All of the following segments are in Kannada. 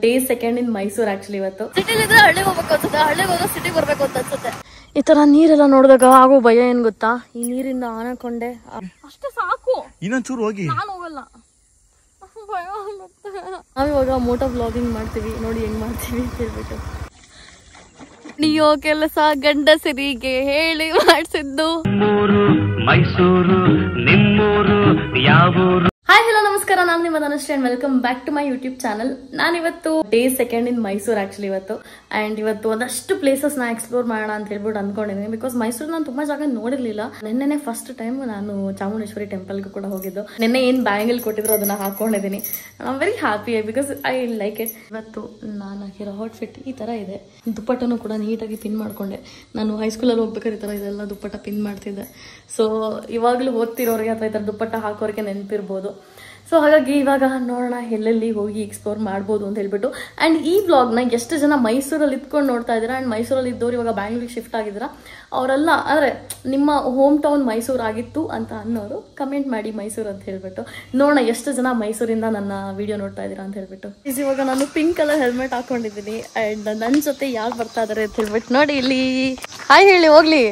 Day second in Mysuru actually ಇವತ್ತು ಸಿಟಿಲಿದ್ರೆ ಹಳ್ಳಿಗೆ ಹೋಗ್ಬೇಕು ಅನ್ಸುತ್ತೆ, ಹಳ್ಳಿಗೆ ಹೋದ್ರೆ ಸಿಟಿಗೆ ಬರ್ಬೇಕು ಅಂತ ಅನ್ಸುತ್ತೆ. ಈ ತರ ನೀರೆಲ್ಲ ನೋಡಿದಾಗ ಆಗೋ ಭಯ ಏನ್ ಗೊತ್ತಾ, ಈ ನೀರಿಂದ ಆನಕೊಂಡೆ ಅಷ್ಟೇ ಸಾಕು, ಇನ್ನೊಂಚೂರು ಹೋಗಿ ನಾನು ಹೋಗಲ್ಲ, ಭಯ ಆಗುತ್ತೆ. ನಾವಿವಾಗ ಮೋಟೋ ವ್ಲಾಗಿಂಗ್ ಮಾಡ್ತೀವಿ, ನೋಡಿ ಹೆಂಗ್ ಮಾಡ್ತೀವಿ ಅಂತ ಹೇಳ್ಬಿಟ್ಟು. ನೀಯೋ ಕೆಲಸ ಗಂಡಸರಿಗೆ ಹೇಳಿ ಮಾಡಿಸಿದ್ದು. ಮೈಸೂರು ನಿಮ್ಮೂರು ಯಾವೂರು. ಹಾಯ್ ಹಲೋ ನಮಸ್ಕಾರ, ನಾನು ನಿಮ್ಮ Dhanushree and welcome back to my YouTube channel. ನಾನಿವತ್ತು day second in Mysuru actually ಇವತ್ತು. ಅಂಡ್ ಇವತ್ತು ಒಂದಷ್ಟು ಪ್ಲೇಸಸ್ ನಾ ಎಕ್ಸ್ಪ್ಲೋರ್ ಮಾಡೋಣ ಅಂತ ಹೇಳ್ಬಿಟ್ಟು ಅನ್ಕೊಂಡಿದ್ದೀನಿ. ಬಿಕಾಸ್ ಮೈಸೂರು ನಾನು ತುಂಬಾ ಜಾಗ ನೋಡಿರ್ಲಿಲ್ಲ. ನಿನ್ನೆ ಫಸ್ಟ್ ಟೈಮ್ ನಾನು ಚಾಮುಂಡೇಶ್ವರಿ ಟೆಂಪಲ್ಗೂ ಕೂಡ ಹೋಗಿದ್ದು. ನಿನ್ನೆ ಏನ್ ಬ್ಯಾಂಗಲ್ ಕೊಟ್ಟಿದ್ರು ಅದನ್ನ ಹಾಕೊಂಡಿದ್ದೀನಿ. I am very happy because I like it. ಇವತ್ತು ನಾನು ಹಾಕಿರೋ ಔಟ್ಫಿಟ್ ಈ ತರ ಇದೆ. ದುಪ್ಪಟ್ಟನು ಕೂಡ ನೀಟಾಗಿ ಪಿನ್ ಮಾಡ್ಕೊಂಡೆ. ನಾನು ಹೈಸ್ಕೂಲಲ್ಲಿ ಹೋಗ್ಬೇಕಾದ್ರೆ ಈ ತರ ಇದೆಲ್ಲ ದುಪ್ಪಟ್ಟ ಪಿನ್ ಮಾಡ್ತಿದ್ದೆ. ಸೊ ಇವಾಗಲೂ ಓದ್ತಿರೋರಿಗೆ ಅಥವಾ ಈ ತರ ದುಪ್ಪಟ್ಟ ಹಾಕೋರಿಗೆ ನೆನಪಿರ್ಬೋದು. ಸೊ ಹಾಗಾಗಿ ಇವಾಗ ನೋಡೋಣ ಎಲ್ಲೆಲ್ಲಿ ಹೋಗಿ ಎಕ್ಸ್ಪ್ಲೋರ್ ಮಾಡ್ಬೋದು ಅಂತ ಹೇಳ್ಬಿಟ್ಟು. ಆ್ಯಂಡ್ ಈ ವ್ಲಾಗ್ನ ಎಷ್ಟು ಜನ ಮೈಸೂರಲ್ಲಿ ಇದ್ಕೊಂಡು ನೋಡ್ತಾ ಇದ್ದೀರಾ ಆ್ಯಂಡ್ ಮೈಸೂರಲ್ಲಿ ಇದ್ದವ್ರು ಇವಾಗ ಬ್ಯಾಂಗ್ಳೂರಿಗೆ ಶಿಫ್ಟ್ ಆಗಿದ್ದೀರಾ, ಅವರೆಲ್ಲ ಅಂದರೆ ನಿಮ್ಮ ಹೋಮ್ ಟೌನ್ ಮೈಸೂರು ಆಗಿತ್ತು ಅಂತ ಅನ್ನೋರು ಕಮೆಂಟ್ ಮಾಡಿ ಮೈಸೂರು ಅಂತ ಹೇಳ್ಬಿಟ್ಟು. ನೋಡೋಣ ಎಷ್ಟು ಜನ ಮೈಸೂರಿಂದ ನನ್ನ ವಿಡಿಯೋ ನೋಡ್ತಾ ಇದ್ದೀರಾ ಅಂತ ಹೇಳ್ಬಿಟ್ಟು. ಇವಾಗ ನಾನು ಪಿಂಕ್ ಕಲರ್ ಹೆಲ್ಮೆಟ್ ಹಾಕೊಂಡಿದ್ದೀನಿ ಆ್ಯಂಡ್ ನನ್ನ ಜೊತೆ ಯಾರು ಬರ್ತಾ ಇದಾರೆ ಅಂತ ಹೇಳ್ಬಿಟ್ಟು ನೋಡಿ ಇಲ್ಲಿ ಹಾಯ್ ಹೇಳಿ ಹೋಗ್ಲಿ.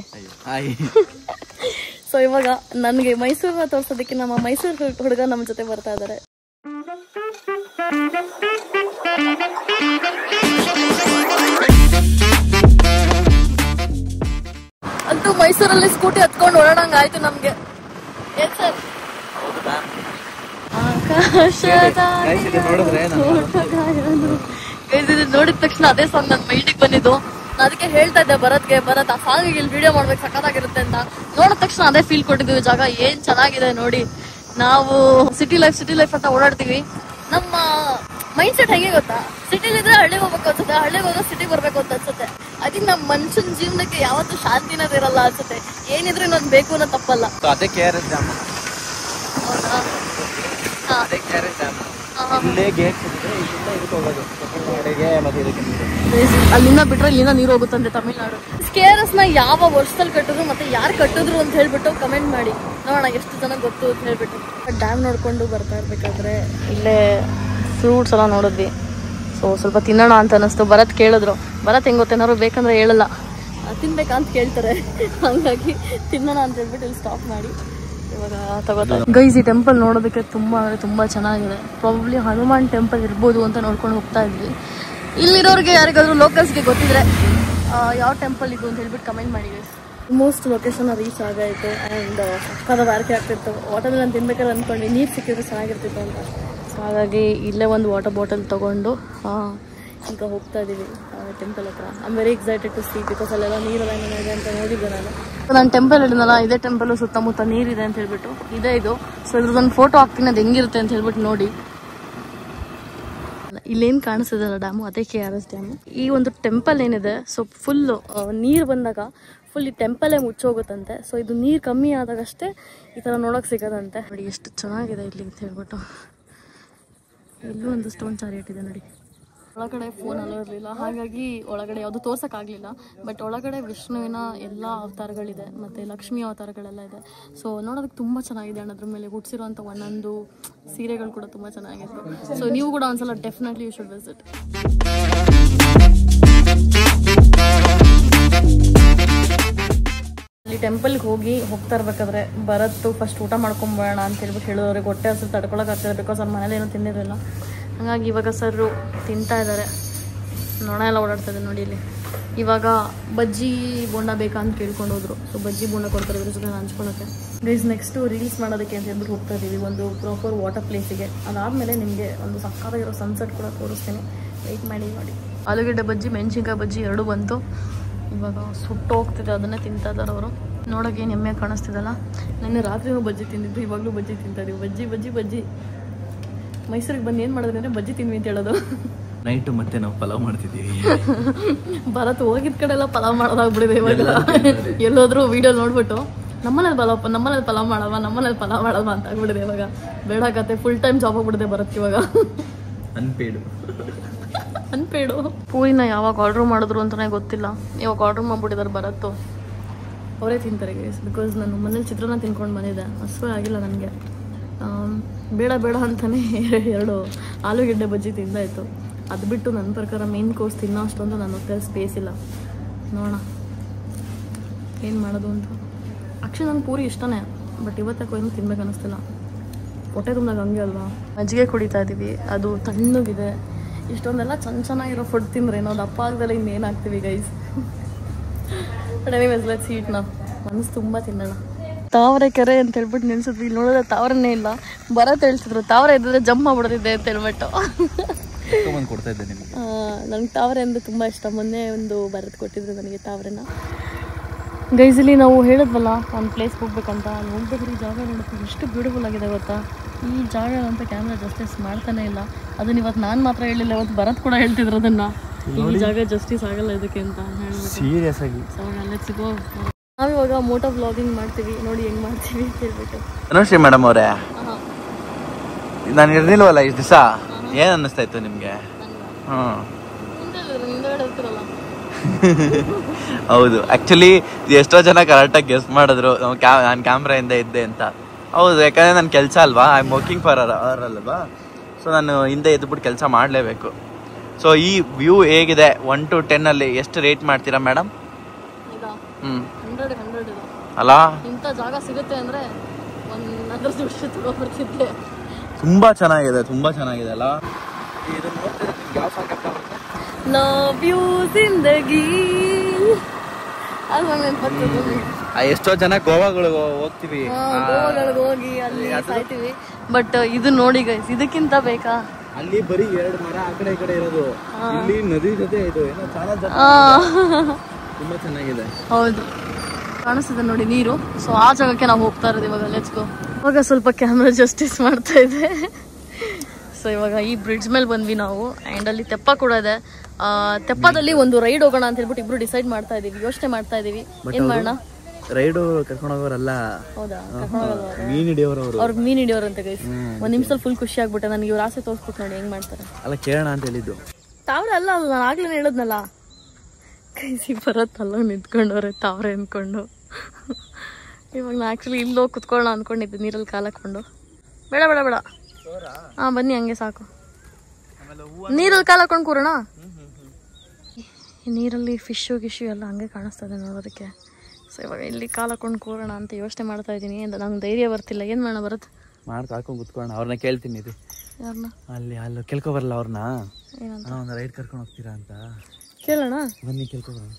ಸೊ ಇವಾಗ ನನಗೆ ಮೈಸೂರನ್ನ ತೋರ್ಸೋದಕ್ಕೆ ನಮ್ಮ ಮೈಸೂರು ಹುಡುಗ ನಮ್ಮ ಜೊತೆ ಬರ್ತಾ ಇದ್ದಾರೆ. ಅಂತೂ ಮೈಸೂರಲ್ಲಿ ಸ್ಕೂಟಿ ಹತ್ಕೊಂಡು ಓಡಾಡಂಗ ಆಯ್ತು ನಮ್ಗೆ. ಏನ್ ಸರ್ ನೋಡಿದ ತಕ್ಷಣ ಅದೇ ಸಾಂಗ್ ನನ್ನ ಮೈಂಡಿಗೆ ಬಂದಿದ್ದು. ಅದಕ್ಕೆ ಹೇಳ್ತಾ ಇದ್ದೆ ಭರತ್ ಆ ಸಾಂಗಿಗೆ ಇಲ್ಲಿ ವಿಡಿಯೋ ಮಾಡ್ಬೇಕು ಸಖತ್ತಾಗಿರುತ್ತೆ ಅಂತ. ನೋಡಿದ ತಕ್ಷಣ ಅದೇ ಫೀಲ್ ಕೊಟ್ಟಿದ್ವಿ. ಜಾಗ ಏನ್ ಚೆನ್ನಾಗಿದೆ ನೋಡಿ. ನಾವು ಸಿಟಿ ಲೈಫ್ ಅಂತ ಓಡಾಡ್ತೀವಿ. ನಮ್ಮ ಮೈಂಡ್ ಸೆಟ್ ಹೇಗೆ ಗೊತ್ತಾ, ಸಿಟಿಲಿದ್ರೆ ಹಳ್ಳಿಗೆ ಹೋಗ್ಬೇಕು ಅನ್ಸುತ್ತೆ, ಹಳ್ಳಿಗೆ ಹೋದ್ರೆ ಸಿಟಿಗೆ ಬರ್ಬೇಕು ಅಂತ ಅನ್ಸುತ್ತೆ. ಅದಕ್ಕೆ ನಮ್ಮ ಮನುಷ್ಯನ ಜೀವನಕ್ಕೆ ಯಾವತ್ತೂ ಶಾಂತಿನ ಇರಲ್ಲ ಅನ್ಸುತ್ತೆ. ಏನಿದ್ರು ಇನ್ನೊಂದು ಬೇಕು ಅನ್ನೋ ತಪ್ಪಲ್ಲ. ಅಲ್ಲಿಂದ ಬಿಟ್ರೆ ಇಲ್ಲಿಂದ ನೀರು ಹೋಗುತ್ತಂತೆ ತಮಿಳ್ನಾಡು. KRS ನ ಯಾವ ವರ್ಷದಲ್ಲಿ ಕಟ್ಟಿದ್ರು ಮತ್ತೆ ಯಾರು ಕಟ್ಟಿದ್ರು ಅಂತ ಹೇಳ್ಬಿಟ್ಟು ಕಮೆಂಟ್ ಮಾಡಿ ನೋಡೋಣ ಎಷ್ಟು ಜನ ಗೊತ್ತು ಅಂತ ಹೇಳ್ಬಿಟ್ಟು. ಡ್ಯಾಮ್ ನೋಡ್ಕೊಂಡು ಬರ್ತಾ ಇರ್ಬೇಕಾದ್ರೆ ಇಲ್ಲೇ ಫ್ರೂಟ್ಸ್ ಎಲ್ಲ ನೋಡಿದ್ವಿ. ಸೊ ಸ್ವಲ್ಪ ತಿನ್ನೋಣ ಅಂತ ಅನಿಸ್ತು. ಭರತ್ ಕೇಳಿದ್ರು, ಭರತ್ ಹೆಂಗ್ ಗೊತ್ತೇನಾದ್ರು ಬೇಕಂದ್ರೆ ಹೇಳಲ್ಲ, ತಿನ್ಬೇಕಂತ ಕೇಳ್ತಾರೆ. ಹಂಗಾಗಿ ತಿನ್ನೋಣ ಅಂತ ಹೇಳ್ಬಿಟ್ಟು ಇಲ್ಲಿ ಸ್ಟಾಪ್ ಮಾಡಿ ಇವಾಗ ತಗೋತಾರೆ. ಗೈಸ್ ಈ ಟೆಂಪಲ್ ನೋಡೋದಕ್ಕೆ ತುಂಬಾ ಅಂದ್ರೆ ತುಂಬಾ ಚೆನ್ನಾಗಿದೆ. ಪ್ರಾಬಬ್ಲಿ ಹನುಮಾನ್ ಟೆಂಪಲ್ ಇರ್ಬೋದು ಅಂತ ನೋಡ್ಕೊಂಡು ಹೋಗ್ತಾ ಇದ್ವಿ. ಇಲ್ಲಿರೋರಿಗೆ ಯಾರಿಗಾದ್ರೂ ಲೋಕಲ್ಸ್ಗೆ ಗೊತ್ತಿದ್ರೆ ಯಾವ ಟೆಂಪಲ್ ಇದು ಅಂತ ಹೇಳ್ಬಿಟ್ಟು ಕಮೆಂಟ್ ಮಾಡಿ ಗೈಸ್. ಆಲ್ಮೋಸ್ಟ್ ಲೊಕೇಶನ್ ರೀಚ್ ಆಗಾಯಿತು ಆ್ಯಂಡ್ ಸಕ್ಕದ ಬಾರಿಕೆ ಆಗ್ತಿತ್ತು. ವಾಟರ್ ನಾನು ತಿನ್ಬೇಕಾದ್ರೆ ಅಂದ್ಕೊಂಡು ನೀರು ಸಿಕ್ಕಿದ್ರೆ ಚೆನ್ನಾಗಿರ್ತಿತ್ತು ಅಂತ. ಸೊ ಹಾಗಾಗಿ ಇಲ್ಲೇ ಒಂದು ವಾಟರ್ ಬಾಟಲ್ ತೊಗೊಂಡು ಈಗ ಹೋಗ್ತಾ ಇದ್ದೀವಿ ಟೆಂಪಲ್ ಹತ್ರ. I am very excited to see because ಅಲ್ಲೆಲ್ಲ ನೀರೆಲ್ಲ ಏನಿದೆ ಅಂತ ನೋಡಿದ್ದೆ ನಾನು ಟೆಂಪಲ್ ಹೇಳಿದ್ನಲ್ಲ, ಇದೇ ಟೆಂಪಲ್ ಸುತ್ತಮುತ್ತ ನೀರಿದೆ ಅಂತ ಹೇಳ್ಬಿಟ್ಟು ಇದೇ ಇದು. ಸೊ ಇದ್ರದ್ದೊಂದು ಫೋಟೋ ಹಾಕ್ತೀನಿ, ಅದು ಹೆಂಗಿರುತ್ತೆ ಅಂತ ಹೇಳ್ಬಿಟ್ಟು ನೋಡಿ. ಇಲ್ಲೇನು ಕಾಣಿಸ್ತಿದಲ್ಲ ಡ್ಯಾಮು, ಅದೇ KRS ಡ್ಯಾಮು. ಈ ಒಂದು ಟೆಂಪಲ್ ಏನಿದೆ ಸೊ ಫುಲ್ಲು ನೀರು ಬಂದಾಗ ಫುಲ್ ಈ ಟೆಂಪಲ್ಲೇ ಮುಚ್ಚೋಗುತ್ತಂತೆ. ಸೊ ಇದು ನೀರು ಕಮ್ಮಿ ಆದಾಗಷ್ಟೇ ಈ ಥರ ನೋಡೋಕೆ ಸಿಗೋದಂತೆ. ನೋಡಿ ಎಷ್ಟು ಚೆನ್ನಾಗಿದೆ ಇಲ್ಲಿ ಅಂತ ಹೇಳ್ಬಿಟ್ಟು. ಇಲ್ಲೂ ಒಂದು ಸ್ಟೋನ್ ಚಾರಿಯಟ್ ಇದೆ ನೋಡಿ. ಒಳಗಡೆ ಫೋನ್ ಅಲ್ಲೂ ಇರಲಿಲ್ಲ, ಹಾಗಾಗಿ ಒಳಗಡೆ ಯಾವುದು ತೋರ್ಸೋಕ್ಕಾಗಲಿಲ್ಲ. ಬಟ್ ಒಳಗಡೆ ವಿಷ್ಣುವಿನ ಎಲ್ಲ ಅವತಾರಗಳಿದೆ ಮತ್ತು ಲಕ್ಷ್ಮಿ ಅವತಾರಗಳೆಲ್ಲ ಇದೆ. ಸೊ ನೋಡೋದಕ್ಕೆ ತುಂಬ ಚೆನ್ನಾಗಿದೆ. ಅದ್ರ ಮೇಲೆ ಹುಟ್ಟಿಸಿರುವಂಥ ಒಂದೊಂದು ಸೀರೆಗಳು ಕೂಡ ತುಂಬ ಚೆನ್ನಾಗಿತ್ತು. ಸೊ ನೀವು ಕೂಡ ಒಂದ್ಸಲ ಡೆಫಿನೆಟ್ಲಿ ಯು ಶುಡ್ ವಿಸಿಟ್. ಇಲ್ಲಿ ಟೆಂಪಲ್ಗೆ ಹೋಗ್ತಾ ಇರ್ಬೇಕಾದ್ರೆ ಭರತ್ ಫಸ್ಟ್ ಊಟ ಮಾಡ್ಕೊಂಬೋಣ ಅಂತ ಹೇಳ್ಬಿಟ್ಟು ಹೇಳಿದವ್ರಿಗೆ ಹೊಟ್ಟೆ ಹಸಿರು ತಡ್ಕೊಳಕ್ಕಾಗ್ತದೆ. ಬಿಕಾಸ್ ಅವ್ರ ಮನೇಲಿ ಏನೂ ತಿಂದಿರಲಿಲ್ಲ. ಹಾಗಾಗಿ ಇವಾಗ ಸರ್ರು ತಿಂತಾ ಇದ್ದಾರೆ. ನೊಣ ಎಲ್ಲ ಓಡಾಡ್ತಾ ಇದೆ ನೋಡಿ ಇಲ್ಲಿ. ಇವಾಗ ಬಜ್ಜಿ ಬೋಂಡ ಬೇಕಾ ಅಂತ ಕೇಳ್ಕೊಂಡು ಹೋದ್ರು. ಸೊ ಬಜ್ಜಿ ಬೋಂಡ ಕೊಡ್ತಾರೆ ಇದ್ರ ಜೊತೆ ಹಂಚ್ಕೊಳಕ್ಕೆ. ಗೈಸ್ ನೆಕ್ಸ್ಟು ರೀಲ್ಸ್ ಮಾಡೋದಕ್ಕೆ ಅಂತ ಹೇಳ್ಬಿಟ್ಟು ಹೋಗ್ತಾ ಇದ್ದೀವಿ ಒಂದು ಪ್ರಾಪರ್ ವಾಟರ್ ಪ್ಲೇಸಿಗೆ. ಅದಾದಮೇಲೆ ನಿಮಗೆ ಒಂದು ಸಕ್ಕತ್ತಾಗಿರೋ ಸನ್ಸೆಟ್ ಕೂಡ ತೋರಿಸ್ತೀನಿ, ವೆಯ್ಟ್ ಮಾಡಿ ನೋಡಿ. ಆಲೂಗಡ್ಡೆ ಬಜ್ಜಿ, ಮೆಣಸಿನ್ಕಾಯಿ ಬಜ್ಜಿ ಎರಡೂ ಬಂತು. ಇವಾಗ ಸುಟ್ಟು ಹೋಗ್ತಿದೆ, ಅದನ್ನೇ ತಿಂತಾ ಇದ್ದಾರೆ ಅವರು. ನೋಡೋಕೆ ಏನು ಹೆಮ್ಮೆ ಕಾಣಿಸ್ತಿದಲ್ಲ. ನಿನ್ನೆ ರಾತ್ರಿನೂ ಬಜ್ಜಿ ತಿಂದಿದ್ದು, ಇವಾಗಲೂ ಬಜ್ಜಿ ತಿಂತಾ ಇದೀವಿ. ಬಜ್ಜಿ ಮೈಸೂರಿಗೆ ಬಂದು ಏನು ಮಾಡಿದ್ರೆ ಅಂದರೆ ಬಜ್ಜಿ ತಿನ್ವಿ ಅಂತ ಹೇಳೋದು. ನೈಟ್ ಮತ್ತೆ ನಾವು ಪಲಾವ್ ಮಾಡ್ತಿದ್ದೀವಿ. ಭರತ್ ಹೋಗಿದ ಕಡೆ ಎಲ್ಲ ಪಲಾವ್ ಮಾಡೋದಾಗ್ಬಿಡಿದೆ ಇವಾಗ. ಎಲ್ಲೋದ್ರೂ ವಿಡಿಯೋ ನೋಡ್ಬಿಟ್ಟು ನಮ್ಮನೇಲಿ ಪಲಾವ್ ಮಾಡಲ್ವಾ ಅಂತ ಆಗ್ಬಿಡಿದೆ ಇವಾಗ. ಬೇಡಾಗತ್ತೆ, ಫುಲ್ ಟೈಮ್ ಜಾಬ್ ಆಗ್ಬಿಡಿದೆ ಭರತ್ ಇವಾಗ. ಅನ್ಪೇಡು ಪೂರಿನ ಯಾವಾಗ ಆರ್ಡ್ರ್ ಮಾಡಿದ್ರು ಅಂತಲೇ ಗೊತ್ತಿಲ್ಲ. ಇವಾಗ ಆರ್ಡ್ರ್ ಮಾಡ್ಬಿಟ್ಟಿದ್ದಾರೆ ಭರತ್ತು. ಅವರೇ ತಿಂತಾರೆ ಗೈಸ್. ಬಿಕಾಸ್ ನಾನು ಮನೇಲಿ ಚಿತ್ರಾನ್ನ ತಿನ್ಕೊಂಡು ಬಂದಿದ್ದೆ, ಹಸುವೆ ಆಗಿಲ್ಲ ನನಗೆ. ಬೇಡ ಬೇಡ ಅಂತಲೇ ಎರಡು ಆಲೂಗೆಡ್ಡೆ ಬಜ್ಜಿ ತಿಂದಾಯಿತು. ಅದು ಬಿಟ್ಟು ನನ್ನ ಪ್ರಕಾರ ಮೇನ್ ಕೋರ್ಸ್ ತಿನ್ನೋ ಅಷ್ಟೊಂದು ನನ್ನ ಹೊಟ್ಟೆಲಿ ಸ್ಪೇಸ್ ಇಲ್ಲ. ನೋಡೋಣ ಏನು ಮಾಡೋದು ಅಂತ. ಆ್ಯಕ್ಚುಲಿ ನಂಗೆ ಪೂರಿ ಇಷ್ಟನೇ, ಬಟ್ ಇವತ್ತಕ್ಕೆ ಏನು ತಿನ್ಬೇಕು ಅನ್ನಿಸ್ತಿಲ್ಲ. ಹೊಟ್ಟೆ ತುಂಬಿದಾಗ ಹಂಗೆ ಅಲ್ವಾ. ಮಜ್ಜಿಗೆ ಕುಡಿತಾ ಇದ್ದೀವಿ, ಅದು ತಣ್ಣಗಿದೆ. ಇಷ್ಟೊಂದೆಲ್ಲ ಚೆನ್ನಾಗಿರೋ ಫುಡ್ ತಿಂದರೆ ನಾವು ದಪ್ಪ ಆಗದಲ್ಲ ಇನ್ನೇನು ಆಗ್ತೀವಿ ಗೈಸ್. ಬಟ್ ಎನಿವೇಸ್ ಲೆಟ್ಸ್ ಈಟ್ ನಾವು. ಮನಸ್ಸು ತುಂಬ ತಿನ್ನೋಣ. ತಾವರೆ ಕೆರೆ ಅಂತ ಹೇಳ್ಬಿಟ್ಟು ನಿಲ್ಸಿದ್ವಿ. ಇಲ್ಲಿ ನೋಡಿದ್ರೆ ತಾವರನೇ ಇಲ್ಲ. ಬರತ್ತೆ ಹೇಳ್ತಿದ್ರು ತಾವರೆ ಇದ್ದರೆ ಜಂಪ್ ಮಾಡ್ಬಿಡ್ತಿದ್ದೆ ಅಂತ ಹೇಳ್ಬಿಟ್ಟು. ಕೊಡ್ತಾ ಇದ್ದೆ ನಿಮಗೆ. ನನಗೆ ತಾವರೆ ಅಂದರೆ ತುಂಬ ಇಷ್ಟ. ಮೊನ್ನೆ ಒಂದು ಬರೆದು ಕೊಟ್ಟಿದ್ರು ನನಗೆ ತಾವರೆನ. ಗೈಸಲ್ಲಿ ನಾವು ಹೇಳಿದ್ವಲ್ಲ ಒಂದು ಪ್ಲೇಸ್ಗೆ ಹೋಗ್ಬೇಕಂತ. ಅಲ್ಲಿ ಹೋಗ್ಬೇಕ್ರಿ, ಜಾಗ ನೋಡ್ತೀವಿ ಎಷ್ಟು ಬ್ಯೂಟಿಫುಲ್ ಆಗಿದೆ ಗೊತ್ತಾ. ಈ ಜಾಗ ಅಂತ ಕ್ಯಾಮ್ರಾ ಜಸ್ಟಿಸ್ ಮಾಡ್ತಾನೆ ಇಲ್ಲ. ಅದನ್ನ ಇವತ್ತು ನಾನು ಮಾತ್ರ ಹೇಳಿಲ್ಲ, ಇವತ್ತು ಭರತ್ ಕೂಡ ಹೇಳ್ತಿದ್ರು ಅದನ್ನು. ಈ ಜಾಗ ಜಸ್ಟಿಸ್ ಆಗಲ್ಲ ಇದಕ್ಕೆ ಅಂತ ಹೇಳ್ಬಿಟ್ಟು. ಸೀರಿಯಸ್ ಆಗಿ ಲೆಟ್ಸ್ ಗೋ. ನಾವಿವಾಗ ಮೋಟೋ ವ್ಲಾಗಿಂಗ್ ಮಾಡ್ತೀವಿ, ನೋಡಿ ಹೆಂಗೆ ಮಾಡ್ತೀವಿ ಅಂತ ಹೇಳ್ಬಿಟ್ಟು. ಅನುಶ್ರೀ ಮೇಡಮ್ ಅವರೇ, ನಾನು ಇರ್ಲಿಲ್ವಲ್ಲ ಇಷ್ಟು ದಿವಸ, ಏನು ಅನ್ನಿಸ್ತಾ ಇತ್ತು ನಿಮಗೆ? ಹೌದು, ಆ್ಯಕ್ಚುಲಿ ಎಷ್ಟೋ ಜನ ಕರೆಕ್ಟಾಗಿ ಗೆಸ್ ಮಾಡಿದ್ರು ನಾನು ಕ್ಯಾಮ್ರಾಯಿಂದ ಇದ್ದೆ ಅಂತ. ಹೌದು, ಯಾಕಂದರೆ ನನ್ನ ಕೆಲಸ ಅಲ್ವಾ, I am working for our ಅಲ್ವಾ. ಸೊ ನಾನು ಹಿಂದೆ ಎದ್ಬಿಟ್ಟು ಕೆಲಸ ಮಾಡಲೇಬೇಕು. ಸೊ ಈ ವ್ಯೂ ಹೇಗಿದೆ 1 to 10 ಅಲ್ಲಿ ಎಷ್ಟು ರೇಟ್ ಮಾಡ್ತೀರಾ ಮೇಡಮ್? 100 ಅಲ್ಲ, ಇಂಥ ಜಾಗ ಸಿಗುತ್ತೆ ಅಂದರೆ ಒಂದು ವರ್ಷ ತಗೊಬರ್ತಿದ್ದೆ. ತುಂಬ ಚೆನ್ನಾಗಿದೆ, ತುಂಬ ಚೆನ್ನಾಗಿದೆ ಅಲ್ಲ. Love you zindagi. ಎಷ್ಟೋ ಜನ ಗೋವಾಗಳಿಗೆ ಹೋಗ್ತೀವಿ, ಗೋವಾಗಳಿಗೆ ಹೋಗಿ ಅಲ್ಲಿ ಸಾಯ್ತೀವಿ. ಬಟ್ ಇದು ನೋಡಿ ಗೈಸ್, ಇದಕ್ಕಿಂತ ಬೇಕಾ? ಅಲ್ಲಿ ಬರೀ 2 ಮರ ಆ ಕಡೆ ಈ ಕಡೆ ಇರೋದು, ಇಲ್ಲಿ ನದಿ ಜೊತೆ ಇದು ಏನೋ ತುಂಬಾ ಚೆನ್ನಾಗಿದೆ. ಹೌದು, ಕಾಣಿಸ್ತಿದೆ ನೋಡಿ ನೀರು. ಸೊ ಆ ಜಾಗಕ್ಕೆ ನಾವು ಹೋಗ್ತಾ ಇರೋದು ಇವಾಗ. Let's go. ಇವಾಗ ಸ್ವಲ್ಪ ಕ್ಯಾಮ್ರಾ ಜಸ್ಟಿಸ್ ಮಾಡ್ತಾ ಇದೆ. ಸೊ ಇವಾಗ ಈ ಬ್ರಿಡ್ಜ್ ಮೇಲೆ ಬಂದ್ವಿ ನಾವು. ಆ್ಯಂಡ್ ಅಲ್ಲಿ ತೆಪ್ಪ ಕೂಡ ಇದೆ. ತೆಪ್ಪದಲ್ಲಿ ಒಂದು ರೈಡ್ ಹೋಗೋಣ ಅಂತ ಹೇಳ್ಬಿಟ್ಟು ಇಬ್ರು ಡಿಸೈಡ್ ಮಾಡ್ತಾ ಇದೀವಿ, ಯೋಚನೆ ಮಾಡ್ತಾ ಇದೀವಿ ಏನ್ ಮಾಡೋಣ. ರೈಡು ಕರ್ಕೊಂಡು ಹೋಗೋರಲ್ಲ. ಹೌದಾ, ಮೀನ್ ಹಿಡಿಯೋರು ಅವ್ರಿಗೆ ಮೀನ್ ಹಿಡಿಯೋರು ಅಂತ ಗೈಸ್. ಒಂದ್ ನಿಮಿಷದಲ್ಲಿ ಫುಲ್ ಖುಷಿ ಆಗ್ಬಿಟ್ಟೆ ನನಗೆ. ಇವ್ರ ಆಸೆ ತೋರಿಸ್ಬಿಟ್ಟು ನೋಡಿ ಹೆಂಗ್ ಮಾಡ್ತಾರೆ. ಅಲ್ಲ ಕೇಳೋಣ ಅಂತ ಹೇಳಿದ್ದು. ತಾವ್ರೆ ಅಲ್ಲ, ಅದು ನಾನು ಆಗ್ಲೇ ಹೇಳಿದ್ನಲ್ಲ. ಕೈಸಿ ಬರತ್ತಲ್ಲ ನಿಂತ್ಕೊಂಡವ್ರೆ ತಾವ್ರೆ ಅಂದ್ಕೊಂಡು. ಇವಾಗ ನಾ ಆ್ಯಕ್ಚುಲಿ ಇಲ್ಲೋಗಿ ಕುತ್ಕೊಳ್ಳೋಣ ಅಂದ್ಕೊಂಡಿದ್ದೆ, ನೀರಲ್ಲಿ ಕಾಲು ಹಾಕೊಂಡು. ಬೇಡ ಬೇಡ ಬೇಡ, ಹಾಂ ಬನ್ನಿ ಹಂಗೆ ಸಾಕು. ನೀರಲ್ಲಿ ಕಾಲು ಹಾಕೊಂಡು ಕೂರೋಣ. ನೀರಲ್ಲಿ ಫಿಶ್ಶು ಗಿಶ್ಶು ಎಲ್ಲ ಹಂಗೆ ಕಾಣಿಸ್ತದೆ ನೋಡೋದಕ್ಕೆ. ಸೊ ಇವಾಗ ಇಲ್ಲಿ ಕಾಲು ಹಾಕೊಂಡು ಕೂರೋಣ ಅಂತ ಯೋಚನೆ ಮಾಡ್ತಾ ಇದ್ದೀನಿ. ನಂಗೆ ಧೈರ್ಯ ಬರ್ತಿಲ್ಲ. ಏನು ಮಾಡೋಣ ಬರುತ್ತೆ? ಮಾಡ್ತಾ ಹಾಕೊಂಡು ಕುತ್ಕೊಳ್ಳೋಣ. ಅವ್ರನ್ನ ಕೇಳ್ತೀನಿ ಇದು. ಯಾರನ್ನ? ಅಲ್ಲಿ ಕೇಳ್ಕೊಬರಲ್ಲ ಅವ್ರನ್ನ. ಏನಂತ? ಒಂದು ರೈಡ್ ಕರ್ಕೊಂಡು ಹೋಗ್ತೀರಾ ಅಂತ ಕೇಳೋಣ. ಬನ್ನಿ ಕೇಳ್ಕೊಬರೋಣ.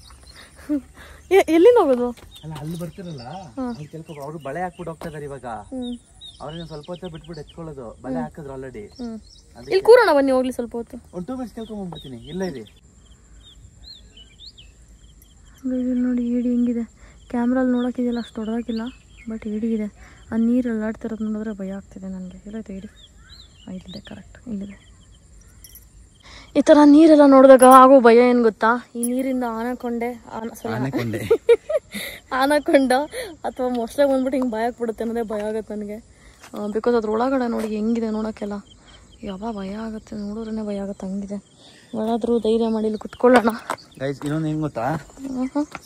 ಎಲ್ಲಿಂದ ಹೋಗೋದು? ಅಲ್ಲ ಅಲ್ಲಿ ಬರ್ತಿರಲ್ಲ, ಅಲ್ಲಿ ಕೇಳ್ಕೊಬ. ಅವರು ಬಳೆ ಹಾಕ್ಬಿಟ್ಟು ಹೋಗ್ತಾ ಇದಾರೆ ಇವಾಗ. ಅವ್ರನ್ನ ಸ್ವಲ್ಪ ಹೊತ್ತು ಬಿಟ್ಬಿಟ್ಟು ಎತ್ಕೊಳ್ಳೋದು. ಬಳೆ ಹಾಕಿದ್ರು ಆಲ್ರೆಡಿ. ಇಲ್ಲಿ ಕೂರೋಣ ಬನ್ನಿ, ಹೋಗ್ಲಿ ಸ್ವಲ್ಪ ಹೊತ್ತು. ಒಂದು 2 ಮಿನಿಟ್ಸ್ ಕೇಳ್ಕೊಂಡ್ಬಂದ್ಬಿಡ್ತೀನಿ. ಇಲ್ಲ ಇದೆ ನೋಡಿ ಏಡಿ ಹೆಂಗಿದೆ. ಕ್ಯಾಮ್ರಲ್ಲಿ ನೋಡೋಕ್ಕಿದೆಯಲ್ಲ ಅಷ್ಟು ದೊಡ್ಡದಾಗಿಲ್ಲ, ಬಟ್ ಏಡಿ ಇದೆ. ಆ ನೀರು ಅಲ್ಲಾಡ್ತಿರೋದು ನೋಡಿದ್ರೆ ಭಯ ಆಗ್ತಿದೆ ನನಗೆ. ಎಲ್ಲೈತೆ ಏಡಿ? ಇಲ್ಲಿದೆ, ಕರೆಕ್ಟ್ ಇಲ್ಲಿದೆ. ಈ ಥರ ನೀರೆಲ್ಲ ನೋಡಿದಾಗ ಆಗೋ ಭಯ ಏನು ಗೊತ್ತಾ? ಈ ನೀರಿಂದ ಆನಕೊಂಡ ಅಥವಾ ಮೊಸಳೆ ಬಂದ್ಬಿಟ್ಟು ಹಿಂಗೆ ಭಯ ಆಗ್ಬಿಡುತ್ತೆ ಅನ್ನೋದೇ ಭಯ ಆಗುತ್ತೆ ನನಗೆ. ಬಿಕಾಸ್ ಅದ್ರ ಒಳಗಡೆ ನೋಡಿ ಹೆಂಗಿದೆ ನೋಡೋಕ್ಕೆಲ್ಲ. ಯಾವಾಗ ಭಯ ಆಗುತ್ತೆ, ನೋಡಿದ್ರೇ ಭಯ ಆಗುತ್ತೆ, ಹಂಗಿದೆ. ಯಾರಾದರೂ ಧೈರ್ಯ ಮಾಡಿ ಇಲ್ಲಿ ಕುತ್ಕೊಳ್ಳೋಣ. ಇನ್ನೊಂದು ಹೆಂಗೆ ಗೊತ್ತಾ?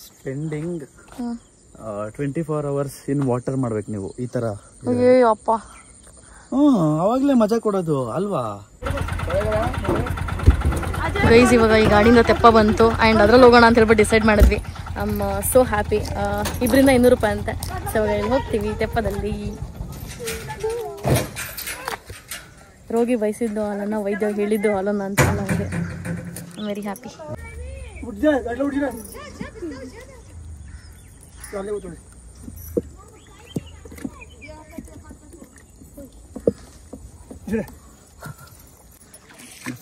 ಸ್ಪೆಂಡಿಂಗ್ 24 hours ಇನ್ ವಾಟರ್ ಮಾಡ್ಬೇಕು ನೀವು ಈ ಥರ. ಅಪ್ಪ, ಅವಾಗಲೇ ಮಜಾ ಕೊಡೋದು ಅಲ್ವಾ ಗೈಸ್. ಇವಾಗ ಈ ಗಾಡಿಯಿಂದ ತೆಪ್ಪ ಬಂತು ಆ್ಯಂಡ್ ಅದ್ರಲ್ಲಿ ಹೋಗೋಣ ಅಂತ ಹೇಳ್ಬಿಟ್ಟು ಡಿಸೈಡ್ ಮಾಡಿದ್ವಿ. So happy. 200 ರೂಪಾಯಿ ಅಂತೆ. ಸೊ ಇವಾಗ ಇಲ್ಲಿ ಹೋಗ್ತೀವಿ ತೆಪ್ಪದಲ್ಲಿ. ರೋಗಿ ಬಯಸಿದ್ದು ಹಾಲನ್ನ, ವೈದ್ಯ ಹೇಳಿದ್ದು ಹಾಲನ್ನ ಅಂತ ನನಗೆ. Very happy.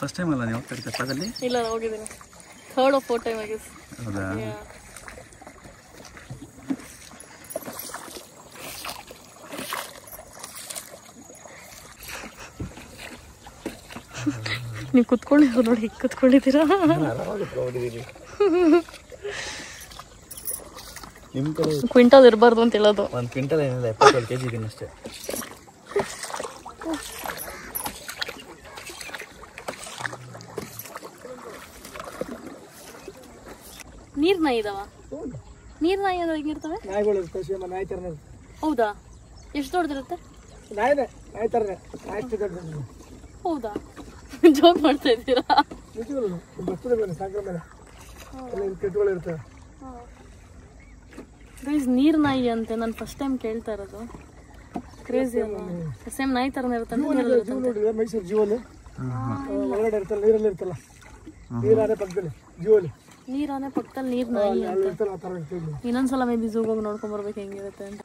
ಫಸ್ಟ್ ಟೈಮ್ ಅಲ್ಲ ನೀವು ಹೋಗ್ತಾ ಇದ್ದೀರಾ ತೆಪ್ಪದಲ್ಲಿ? ಇಲ್ಲ, ಹೋಗಿದ್ದೀನಿ. 3rd or 4th ಟೈಮ್ ಆಗಿದೆ. ಹೌದಾ? ನೀವು ಕುತ್ಕೊಂಡಿರೋ ನೋಡಿ, ಹೇಗೆ ಕುತ್ಕೊಂಡಿದ್ದೀರಾ? ನಿಮ್ಮ ಕಡೆ ಕ್ವಿಂಟಲ್ ಇರಬಾರ್ದು ಅಂತ ಹೇಳೋದು. 1 ಕ್ವಿಂಟಲ್ ಏನಿಲ್ಲ, 72 kg ಇದೀನಿ ಅಷ್ಟೇ. ನೀರ್ ನಾಯಿ ಇದಾವ? ನೀರ್ ನಾಯಿ ಅಂದ್ರೆ ಹೆಂಗಿರ್ತವೆ? ಹೌದಾ? ಎಷ್ಟು ದೊಡ್ಡದಿರುತ್ತೆ? ಹೌದಾ? ಜೋಕ್ ಮಾಡ್ತಾ ಇದ್ದೀರಾ? ಗೈಸ್ ನೀರ್ ನಾಯಿ ಅಂತೆ ನಾನು ಫಸ್ಟ್ ಟೈಮ್ ಕೇಳ್ತಾ ಇರೋದು. ಕ್ರೇಜಿ ಅಲ್ಲ, ಸೇಮ್ ನಾಯಿ ತರನೇ ಇರುತ್ತೆ. ಮೈಸೂರು ಜೀವಲ್ಲಿ ಒಳಗಡೆ ಇರ್ತಲ್ಲ, ನೀರಲ್ಲಿ ಇರ್ತಲ್ಲ, ನೀರಾನೆ ಪಕ್ಕದಲ್ಲಿ ಜೀವಲ್ಲಿ, ನೀರಾನೆ ಪಕ್ಕದಲ್ಲಿ ನೀರ್ ನಾಯಿ ಅಂತ. ಇನ್ನೊಂದ್ಸಲ ಮೇ ಬಿ ಝೂಗ್ ಹೋಗಿ ನೋಡ್ಕೊಂಡ್ ಬರ್ಬೇಕು ಹೆಂಗಿರುತ್ತೆ ಅಂತ.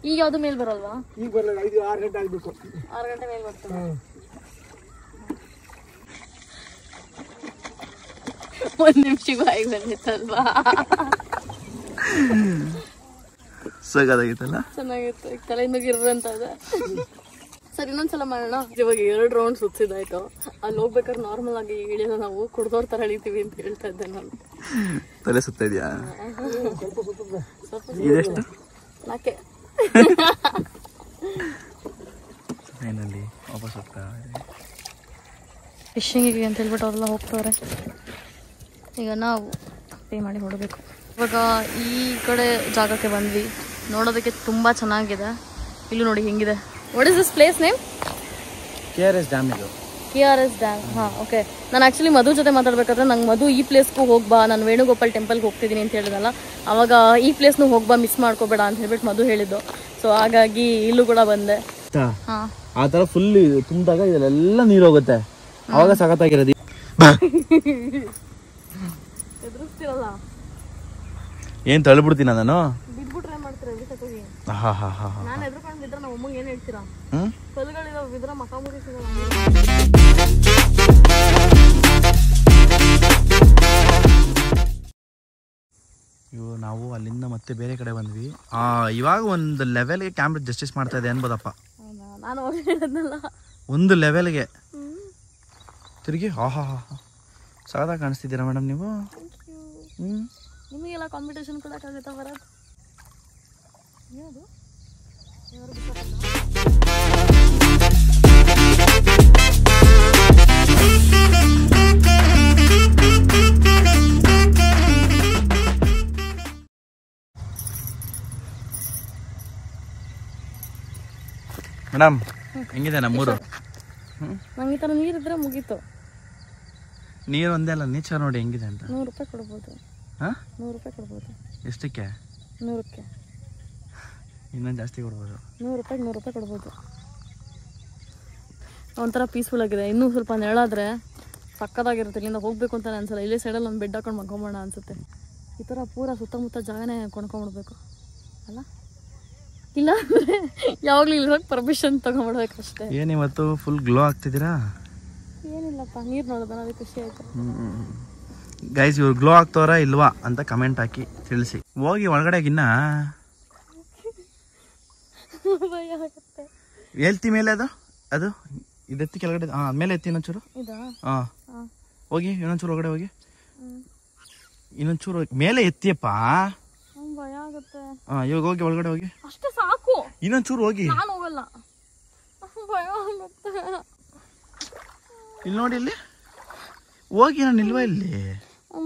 ಈಗ ಯಾವ್ದು ಮೇಲ್ ಬರಲ್ವಾ? ಈಗ ಬರಲ್ಲ, 5-6 ಗಂಟೆ ಆಗ್ಬೇಕು. 6 ಗಂಟೆ ಮೇಲ್ ಬರ್ತದೆ. ಒಂದ್ ನಿಮಿಷ ಬಾಯಿಗೆ ಬಂದಿತ್ತಲ್ವಾ? ಸಗದಾಗಿತ್ತಲ್ಲ, ಚೆನ್ನಾಗಿತ್ತು. ಈಗ ತಲೆಯಿಂದ ಗಿರ್ರಂತ ಇದೆ. ಸರಿ ಇನ್ನೊಂದ್ಸಲ ಮಾಡೋಣ. ಇವಾಗ 2 ರೌಂಡ್ ಸುತ್ತಿದಾಯ್ತು. ಅಲ್ಲಿ ಹೋಗ್ಬೇಕಾದ್ರೆ ನಾರ್ಮಲ್ ಆಗಿ ಇಳಿಯೋದು ನಾವು ಕುಡ್ದೋರ್ ತರ ಇಳಿತೀವಿ ಅಂತ ಹೇಳ್ತಾ ಇದ್ದೆ ನಾನು. ತಲೆ ಸುತ್ತ ಇದೆಯಾ? ಸ್ವಲ್ಪ ನಾಕೆ ಫೈನಲಿ ವಾಪಸ್ ಹೋಗ್ತಾ ಫಿಶಿಂಗಿಗೆ ಅಂತ ಹೇಳ್ಬಿಟ್ಟು ಅವರೆಲ್ಲ ಹೋಗ್ತವ್ರೆ. ಈಗ ನಾವು ಪೇ ಮಾಡಿ ಹೊಡಬೇಕು. ಇವಾಗ ಈ ಕಡೆ ಜಾಗಕ್ಕೆ ಬಂದ್ವಿ. ನೋಡೋದಕ್ಕೆ ತುಂಬ ಚೆನ್ನಾಗಿದೆ. ಇಲ್ಲಿ ನೋಡಿ ಹೆಂಗಿದೆ. What is this place name? KRS dam. ಇದು KRS ಡ್ಯಾಮ್. ಹಾಂ, ಓಕೆ. ನಾನು ಆ್ಯಕ್ಚುಲಿ ಮಧು ಜೊತೆ ಮಾತಾಡ್ಬೇಕಾದ್ರೆ ನಂಗೆ ಮಧು ಈ ಪ್ಲೇಸ್ಗೂ ಹೋಗ್ಬಾ, ನಾನು ವೇಣುಗೋಪಾಲ್ ಟೆಂಪಲ್ಗೆ ಹೋಗ್ತಿದ್ದೀನಿ ಅಂತ ಹೇಳಿದ್ನಲ್ಲ, ಅವಾಗ ಈ ಪ್ಲೇಸ್ನು ಹೋಗ್ಬಾ, ಮಿಸ್ ಮಾಡ್ಕೋಬೇಡ ಅಂತ ಹೇಳ್ಬಿಟ್ಟು ಮಧು ಹೇಳಿದ್ದು. ಸೊ ಹಾಗಾಗಿ ಇಲ್ಲೂ ಕೂಡ ಬಂದೆ. ಹಾಂ, ಆ ಥರ ಫುಲ್ ತುಂಬಿದಾಗ ಇದೆಲ್ಲ ನೀರು ಹೋಗುತ್ತೆ. ಅವಾಗ ಸಖತ್ತಾಗಿರೋದು. ಎದುರಿಸ್ತಿರಲ್ಲ, ಏನು ತಳ್ಬಿಡ್ತೀನ ನಾನು? ಬಿದ್ಬಿಟ್ರೆ ಏನು ಮಾಡ್ತೀರಾ? ಬಿಸಾಕೋಗಿ. ಹಾ. ನಾನು ಎದುರ್ಕೊಂಡು ಬಿದ್ರೆ ನಮ್ಮ ಅಮ್ಮಗೆ ಏನು ಹೇಳ್ತೀರಾ? ಕಲ್ಲುಗಳಿದಾವೆ, ಬಿದ್ರೆ ಮಕ ಮುಗಿಸಿದ. ನಾವು ಅಲ್ಲಿಂದ ಮತ್ತೆ ಬೇರೆ ಕಡೆ ಬಂದ್ವಿ. ಇವಾಗ ಒಂದು ಲೆವೆಲ್ಗೆ ಕ್ಯಾಮ್ರಾ ಜಸ್ಟಿಸ್ ಮಾಡ್ತಾ ಇದೆ ಅನ್ಬೋದಪ್ಪ. ನಾನು ಹೇಳಿದ್ನಲ್ಲ, ಒಂದು ಲೆವೆಲ್ಗೆ ತಿರುಗಿ. ಹಾ ಸಾಧಾಗ ಕಾಣಿಸ್ತಿದ್ದೀರಾ ಮೇಡಮ್ ನೀವು? ನಿಮಗೆಲ್ಲ ಕಾಂಪಿಟೇಷನ್ ಕೊಡೋಕ್ಕಾಗುತ್ತಾ ಬರೋದು? ಯಾವುದು ಮೇಡಮ್ ಹೆಂಗಿದೆ ನಮ್ಮೂರು? ನಂಗೆ ಈ ಥರ ನೀರಿದ್ರೆ ಮುಗೀತು. ನೀರು ಒಂದೇ ಅಲ್ಲ, ನೇಚರ್ ನೋಡಿ ಹೆಂಗಿದೆ ಅಂತ. 100 ರೂಪಾಯಿ ಕೊಡ್ಬೋದು. ಹಾಂ, 100 ರೂಪಾಯಿ ಕೊಡ್ಬೋದು. ಎಷ್ಟಕ್ಕೆ? 100ಕ್ಕೆ. ಇನ್ನೊಂದು ಜಾಸ್ತಿ ಕೊಡ್ಬೋದು. 100 ರೂಪಾಯಿ ಕೊಡ್ಬೋದು. ಒಂಥರ ಪೀಸ್ಫುಲ್ ಆಗಿದೆ. ಇನ್ನೂ ಸ್ವಲ್ಪ ನೆರಳಾದರೆ ಸಕ್ಕದಾಗಿರುತ್ತೆ. ಇಲ್ಲಿಂದ ಹೋಗಬೇಕು ಅಂತ ಅನ್ಸಲ್ಲ. ಇಲ್ಲೇ ಸೈಡಲ್ಲಿ ಒಂದು ಬೆಡ್ ಹಾಕೊಂಡು ಮಲ್ಕೊಂಬೋಣ ಅನ್ಸುತ್ತೆ. ಈ ಥರ ಪೂರ ಸುತ್ತಮುತ್ತ ಜಾಗನೇ ಕೊಂಡ್ಕೊಂಡ್ಬಿಡ್ಬೇಕು ಅಲ್ಲ? ಇಲ್ಲ ಅಂದರೆ ಯಾವಾಗಲೂ ಇಲ್ಲಿ ಹೋಗಿ ಪರ್ಮಿಷನ್ ತೊಗೊಂಡ್ಬಿಡ್ಬೇಕು ಅಷ್ಟೇ. ಏನಿವತ್ತು ಫುಲ್ ಗ್ಲೋ ಆಗ್ತಿದ್ದೀರಾ? ಏನಿಲ್ಲಪ್ಪ, ನೀರು ನೋಡೋದು ನನಗೆ ಖುಷಿ ಆಯಿತು. ಗೈಸ್, ಇವ್ರು ಗ್ಲೋ ಆಗ್ತವ್ರಾ ಇಲ್ವಾ ಅಂತ ಕಮೆಂಟ್ ಹಾಕಿ ತಿಳಿಸಿ. ಹೋಗಿ ಒಳಗಡೆಗಿನ್ನ ಭಯ ಆಗುತ್ತೆ. ಎಲ್ತಿ ಮೇಲೆ ಅದು ಇದೆತ್ತಿ ಕೆಳಗಡೆ. ಮೇಲೆ ಎತ್ತಿ ಇನ್ನೊಂಚೂರು. ಹೋಗಿ ಇನ್ನೊಂಚೂರು ಒಳಗಡೆ ಹೋಗಿ. ಇನ್ನೊಂಚೂರು ಮೇಲೆ ಎತ್ತಿಯಪ್ಪ. ಭಯ ಆಗುತ್ತೆ. ಇವಾಗ ಹೋಗಿ ಒಳಗಡೆ ಹೋಗಿ. ಅಷ್ಟೇ ಸಾಕು. ಇನ್ನೊಂಚೂರು ಹೋಗಿ. ನಾನು ಹೋಗಲ್ಲ, ಭಯ ಆಗುತ್ತೆ. ಇಲ್ಲಿ ನೋಡಿ, ಇಲ್ಲಿ ಹೋಗಿ. ನಾನು ಇಲ್ವಾ ಇಲ್ಲಿ?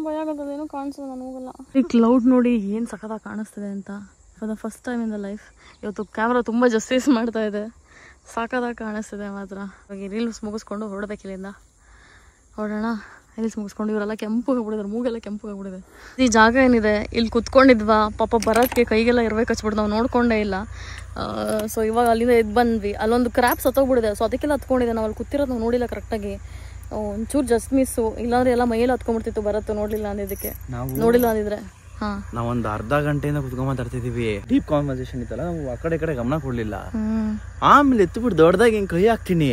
ಭಯ ಆಗೋದು, ಏನೂ ಕಾಣಿಸೋದು. ನಾನು ಹೋಗಲ್ಲ. ಈ ಕ್ಲೌಡ್ ನೋಡಿ ಏನು ಸಖತ್ತಾಗಿ ಕಾಣಿಸ್ತಿದೆ ಅಂತ. For the first time in the life ಇವತ್ತು ಕ್ಯಾಮ್ರಾ ತುಂಬ ಜಸ್ಟಿಸ್ ಮಾಡ್ತಾ ಇದೆ. ಸಾಕಾದಾಗ ಕಾಣಿಸ್ತಿದೆ ಮಾತ್ರ. ಇವಾಗ ರೀಲ್ಸ್ ಮುಗಿಸ್ಕೊಂಡು ಹೊರಡ್ಬೇಕು. ಇಲ್ಲಿಂದ ಹೊರಡೋಣ. ರೀಲ್ಸ್ ಮುಗಿಸ್ಕೊಂಡು ಇವರೆಲ್ಲ ಕೆಂಪು ಆಗ್ಬಿಡಿದ್ರು, ಮೂಗೆಲ್ಲ ಕೆಂಪು ಆಗ್ಬಿಡಿದೆ. ಈ ಜಾಗ ಏನಿದೆ, ಇಲ್ಲಿ ಕುತ್ಕೊಂಡಿದ್ವಾ ಪಾಪ, ಬರೋದಕ್ಕೆ ಕೈಗೆಲ್ಲ ಇರ್ಬೇಕು ಹಚ್ಬಿಟ್ಟು ನಾವು ನೋಡ್ಕೊಂಡೇ ಇಲ್ಲ. ಸೊ ಇವಾಗ ಅಲ್ಲಿಂದ ಎದ್ದು ಬಂದ್ವಿ. ಅಲ್ಲೊಂದು ಕ್ರ್ಯಾಪ್ ಸತ್ತೋಗ್ಬಿಡಿದೆ. ಸೊ ಅದಕ್ಕೆಲ್ಲ ಹತ್ಕೊಂಡಿದೆ. ನಾವು ಅಲ್ಲಿ ಕೂತಿರೋದು ನಾವು ನೋಡಿಲ್ಲ ಕರೆಕ್ಟಾಗಿ. ಒಂಚೂರು ಜಸ್ಟ್ ಮಿಸ್ಸು. ಇಲ್ಲಾಂದ್ರೆ ಎಲ್ಲ ಮೈಯಲ್ಲಿ ಹತ್ಕೊಂಡ್ಬಿಡ್ತಿತ್ತು ಬರತ್ತು, ನೋಡಲಿಲ್ಲ ಅಂದಿದ್ದಕ್ಕೆ. ನೋಡಿಲ್ಲ ಅಂದಿದ್ರೆ ನಾವೊಂದು ಅರ್ಧ ಗಂಟೆಯಿಂದ ಕುತ್ಕೊಂಡ್ ಮಾತಾಡ್ತಿದೀವಿ. ಡೀಪ್ ಕಾನ್ವರ್ಸೇಷನ್ ಇತ್ತಲ್ಲ, ನಾವು ಆ ಕಡೆ ಗಮನ ಕೊಡ್ಲಿಲ್ಲ. ಆಮೇಲೆ ಎತ್ಬಿಟ್ಟು ದೊಡ್ಡದಾಗಿ ಹಿಂಗ್ ಕೈ ಹಾಕ್ತೀನಿ,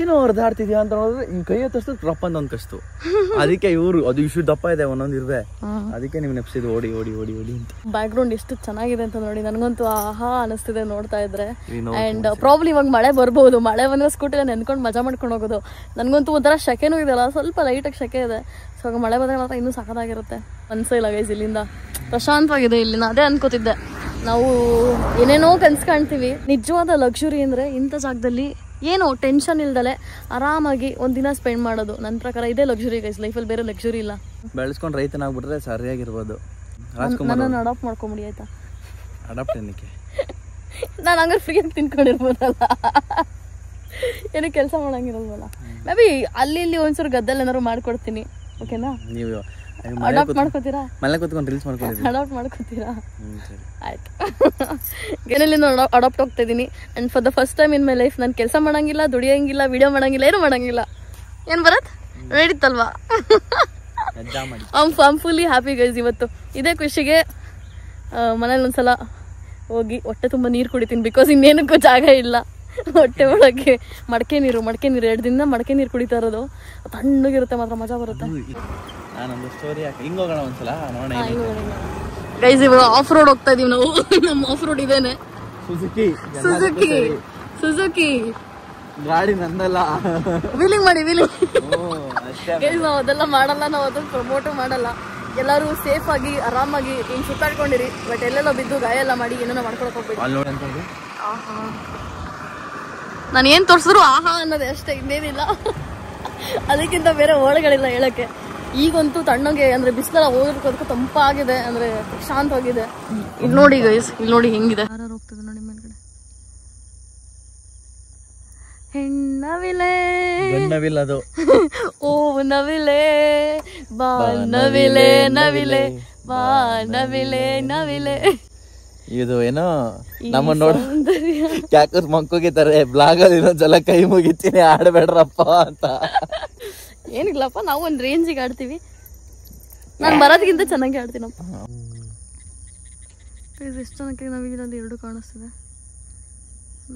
ಏನೋ ಹೊಡೆದಾಡ್ತಿದ್ಯಾ ಅಂತ ನೋಡಿದ್ರೆ ಹಿಂಗ್ ಕೈ ಎತ್ತಷ್ಟು ರಪ್ಪ ಅಂತ ಒಂದು ಕಷ್ಟು. ಅದಕ್ಕೆ ಇವ್ರು ಅದು ಇಷ್ಟು ದಪ್ಪ ಇದೆ, ಒಂದೊಂದು ಇರ್ವೆ, ಅದಕ್ಕೆ ನೀವು ನೆಪ್ಸಿದ್ ಓಡಿ ಅಂತ. ಬ್ಯಾಕ್ ಗ್ರೌಂಡ್ ಎಷ್ಟು ಚೆನ್ನಾಗಿದೆ ಅಂತ ನೋಡಿ. ನನಗಂತೂ ಆಹಾ ಅನಿಸ್ತಿದೆ ನೋಡ್ತಾ ಇದ್ರೆ. ಅಂಡ್ ಪ್ರಾಬ್ಲಿ ಇವಾಗ ಮಳೆ ಬರ್ಬೋದು. ಮಳೆ ಬಂದ್ರೆ ಸ್ಕೂಟಿನ ನೆನ್ಕೊಂಡು ಮಜಾ ಮಾಡ್ಕೊಂಡು ಹೋಗೋದು. ನನಗಂತೂ ಒಂಥರ ಶೆಕೆನೂ ಇದೆಯಲ್ಲ, ಸ್ವಲ್ಪ ಲೈಟಾಗಿ ಶೆಕೆ ಇದೆ. ಸೊ ಮಳೆ ಬಂದ್ರೆ ಮಾತ್ರ ಇನ್ನೂ ಸಖತ್ತಾಗಿರುತ್ತೆ. ಅನ್ಸೇ ಇಲ್ಲ ಗೈಸ್. ಇಲ್ಲಿಂದ ಪ್ರಶಾಂತವಾಗಿದೆ. ಇಲ್ಲಿನ ಅದೇ ಅನ್ಕೋತಿದ್ದೆ, ನಾವು ಏನೇನೋ ಕನ್ಸು ಕಾಣ್ತೀವಿ. ನಿಜವಾದ ಲಕ್ಸುರಿ ಅಂದರೆ ಇಂಥ ಜಾಗದಲ್ಲಿ ಏನು ಟೆನ್ಷನ್ ಇಲ್ದಲೆ ಆರಾಮಾಗಿ ಒಂದಿನ ಸ್ಪೆಂಡ್ ಮಾಡೋದು. ನನ್ನ ಪ್ರಕಾರ ಇದೇ ಲಕ್ಸುರಿ ಗೈಸ್. ಲೈಫಲ್ಲಿ ಬೇರೆ ಲಕ್ಸುರಿ ಇಲ್ಲ. ಬೆಳೆಸ್ಕೊಂಡು ರೈತನಾಗ್ಬಿಟ್ರೆ ಸರಿಯಾಗಿರ್ಬೋದು. ನನ್ನನ್ನು ಅಡಾಪ್ಟ್ ಮಾಡ್ಕೊಂಬಿಡಿ ಆಯ್ತಾ? ಅಡಾಪ್ಟ್ ಏನಕ್ಕೆ? ನಾನು ಹಂಗಾರೆ ಫ್ರೀಯಾಗಿ ತಿನ್ಕೊಂಡಿರ್ಬೋದಲ್ಲ. ಏನು ಕೆಲಸ ಮಾಡಂಗಿರಲ್ವಲ್ಲ. ಮೇ ಬಿ ಅಲ್ಲಿ ಇಲ್ಲಿ ಒಂಚೂರು ಗದ್ದೆಲ್ಲ ಏನಾದ್ರು ಮಾಡ್ಕೊಡ್ತೀನಿ. ಓಕೆನಾ? ನೀವು ಅಡಾಪ್ಟ್ ಮಾಡ್ಕೋತೀರಾ? ಮನೆ ಕೂತ್ಕೊಂಡು ರೀಲ್ಸ್ ಮಾಡ್ಕೊಂಡಿದ್ದೀವಿ. ಅಡಾಪ್ಟ್ ಮಾಡ್ಕೋತೀರಾ? ಆಯ್ತು. ಏನೆಲ್ಲಿಂದ ಅಡಾಪ್ಟ್ ಹೋಗ್ತಾ ಇದ್ದೀನಿ. And for the first time in my life ನಾನು ಕೆಲಸ ಮಾಡಂಗಿಲ್ಲ, ದುಡಿಯಂಗಿಲ್ಲ, ವಿಡಿಯೋ ಮಾಡಂಗಿಲ್ಲ, ಏನು ಮಾಡಂಗಿಲ್ಲ. ಏನು ಬರತ್ ನಡೀತಲ್ವಾ? I'm fully happy guys. ಇವತ್ತು ಇದೇ ಖುಷಿಗೆ ಮನೇಲಿ ಒಂದ್ಸಲ ಹೋಗಿ ಹೊಟ್ಟೆ ತುಂಬ ನೀರು ಕುಡಿತೀನಿ. ಬಿಕಾಸ್ ಇನ್ನೇನಕ್ಕೂ ಜಾಗ ಇಲ್ಲ ಹೊಟ್ಟೆ ಒಳಗೆ. ಮಡಕೆ ನೀರು 2 ದಿನ ಮಡಕೆ ನೀರು ಕುಡಿತಾ ಇರೋದು. ತಣ್ಣಗಿರುತ್ತೆ ಮಾತ್ರ, ಮಜಾ ಬರುತ್ತೆ. ನಾನೊಂದು ಸ್ಟೋರಿ ಹಿಂಗೋಗೋಣ ಒಂದ್ಸಲ ನೋಡೋಣ. ಗೈಸ್ ಇವಾಗ ಆಫ್ ರೋಡ್ ಹೋಗ್ತಾ ಇದೀವಿ ನಾವು. ನಮ್ಮ ಆಫ್ ರೋಡ್ ಇದೇನೆ, ಸುಜುಕಿ ಗಾಡಿ ನಂದಲ್ಲ. ವೀಲಿಂಗ್ ಮಾಡಿ ಗೈಸ್ ನಾವು ಅದೆಲ್ಲ ಮಾಡಲ್ಲ, ನಾವು ಅದನ್ನ ಪ್ರಮೋಟ್ ಮಾಡಲ್ಲ. ಎಲ್ಲರೂ ಸೇಫ್ ಆಗಿ ಆರಾಮಾಗಿ ಹಿಂಗ್ ಸುತ್ತಾಡ್ಕೊಂಡಿರಿ. ಬಟ್ ಎಲ್ಲೆಲ್ಲೋ ಬಿದ್ದು ಗಾಯ ಎಲ್ಲ ಮಾಡಿ ಏನೇನೋ ಮಾಡ್ಕೊಳಕ್ ಹೋಗ್ಬೇಡಿ. ನಾನು ಏನ್ ತೋರ್ಸಿದ್ರು ಆಹಾ ಅನ್ನೋದೇ ಅಷ್ಟೇ, ಇನ್ನೇನಿಲ್ಲ. ಅದಕ್ಕಿಂತ ಬೇರೆ ವರ್ಡ್ಗಳಿಲ್ಲ ಹೇಳಕ್ಕೆ. ಈಗಂತೂ ತಣ್ಣಗೆ ಅಂದ್ರೆ ಬಿಸಿಲೆಲ್ಲ ಹೋಗೋದಕ್ಕೂ ತಂಪಾಗಿದೆ, ಅಂದ್ರೆ ಶಾಂತವಾಗಿದೆ. ಇಲ್ಲಿ ನೋಡಿ ಗೈಸ್, ಇಲ್ಲಿ ನೋಡಿ ಹೆಂಗಿದೆ. ಯಾರು ಹೋಗ್ತದೆ ನೋಡಿ ಮೇಲ್ಗಡೆ. ಹೆಣ್ಣವಿಲೆ ಅದು ಓ ನವಿಲೆ ಬಾ ನವಿಲೆ ನವಿಲೆ ಬಾ ನವಿಲೆ ನವಿಲೆ. ಇದು ಏನೋ ನಮ್ಮ ನೋಡ ಕ್ಯಾಕಸ್ ಮಂಕೋಗಿದ್ದಾರೆ ಬ್ಲಾಗ್ ಅಲ್ಲಿ ಇನ್ನೊಂದ್ಸಲ ಕೈ ಮುಗಿತೀನಿ ಆಡ್ಬೇಡ್ರಪ್ಪ ಅಂತ. ಏನಿಲ್ಲಪ್ಪ, ನಾವು ಒಂದ್ ರೇಂಜಿಗೆ ಆಡ್ತೀವಿ. ನಾನು ಬರೋದಕ್ಕಿಂತ ಚೆನ್ನಾಗಿ ಆಡ್ತೀನಪ್ಪ. ಎಷ್ಟು ಜನಕ್ಕೆ ನವಿಲಲ್ಲಿ 2 ಕಾಣಿಸ್ತಿದೆ